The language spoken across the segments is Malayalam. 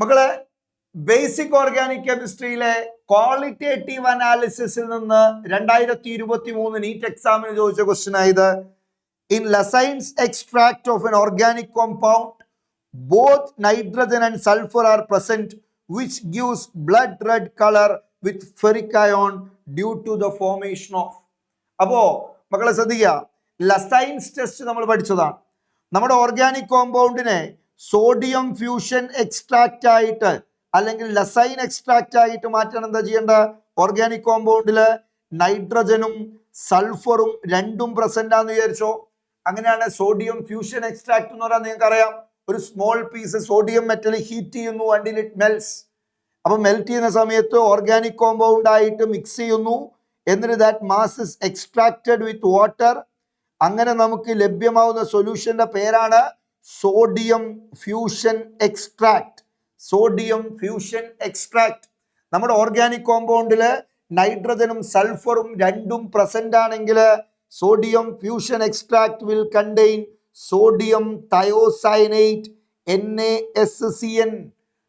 മക്കളെ, ബേസിക് ഓർഗാനിക് കെമിസ്ട്രിയിലെ ക്വാളിറ്റേറ്റീവ് അനാലിസിസിൽ നിന്ന് 2023 നീറ്റ് എക്സാമിന് ചോദിച്ച ക്വസ്റ്റ്യൻ ആയത് in Lassaigne's extract of an organic compound both nitrogen and sulphur are present which gives blood red colour with ferric ion due to the formation of. അപ്പോ മക്കളെ ശ്രദ്ധിക്കുക, ലസൈൻസ് ടെസ്റ്റ് നമ്മൾ പഠിച്ചതാണ്. നമ്മുടെ ഓർഗാനിക് കോമ്പൗണ്ടിനെ സോഡിയം ഫ്യൂഷൻ എക്സ്ട്രാക്റ്റ് ആയിട്ട് അല്ലെങ്കിൽ ലസൈൻ എക്സ്ട്രാക്റ്റ് ആയിട്ട് മാറ്റാൻ എന്താ ചെയ്യേണ്ട? ഓർഗാനിക് കോമ്പൗണ്ടില് നൈട്രജനും സൾഫറും രണ്ടും പ്രസന്റ് ആണെന്ന് വിചാരിച്ചോ. അങ്ങനെയാണ് സോഡിയം ഫ്യൂഷൻ എക്സ്ട്രാക്ട് എന്ന് പറയാൻ നിങ്ങൾക്ക് അറിയാം. ഒരു small piece sodium metal heat ചെയ്യുന്നു until it melts. അപ്പൊ മെൽറ്റ് ചെയ്യുന്ന സമയത്ത് ഓർഗാനിക് കോമ്പൗണ്ട് ആയിട്ട് മിക്സ് ചെയ്യുന്നു. എന്നിട്ട് that mass is extracted with water. അങ്ങനെ നമുക്ക് ലഭ്യമാവുന്ന സൊല്യൂഷന്റെ പേരാണ് sodium fusion extract. Sodium fusion extract. നമ്മുടെ ഓർഗാനിക് കോമ്പൗണ്ടില് നൈട്രജനും സൾഫറും രണ്ടും പ്രസന്റ് ആണെങ്കിൽ sodium fusion extract will contain sodium thiocyanate NaSCN.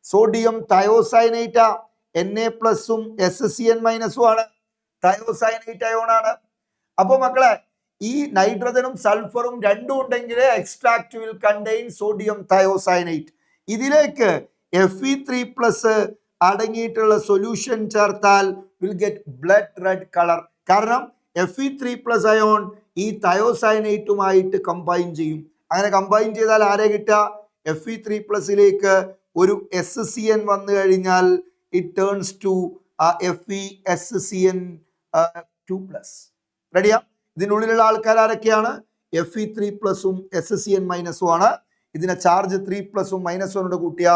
Sodium thiocyanate Na+ഉം SCN- ആണ്. തയോസയനേറ്റ് അയോൺ ആണ്. അപ്പൊ മക്കളെ, ഈ നൈട്രജനും സൾഫറും രണ്ടും ഉണ്ടെങ്കിൽ extract will contain sodium thiocyanate. ഇതിലേക്ക് Fe3+ അടങ്ങിയിട്ടുള്ള സൊല്യൂഷൻ ചേർത്താൽ will get blood red colour. കാരണം Fe3+ അയോൺ ഈ തയോസയനേറ്റുമായിട്ട് കമ്പൈൻ ചെയ്യും. അങ്ങനെ കമ്പൈൻ ചെയ്താൽ ആരെ കിട്ടുക? Fe3+ലേക്ക് ഒരു SCN വന്നു കഴിഞ്ഞാൽ ഇറ്റ് ടേൺസ് ടു FeSCN2+. റെഡിയാ? ഇതിനുള്ളിലുള്ള ആൾക്കാർ ആരൊക്കെയാണ്? Fe3+ഉം SCN- ആണ്. ഇതിനെ ചാർജ് 3+ഉം -1 കൂട്ടിയ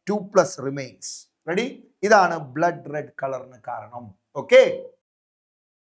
2+ റിമെയിൻസ്. റെഡി? ഇതാണ് ബ്ലഡ് റെഡ് കളറിന് കാരണം. ഓക്കെ.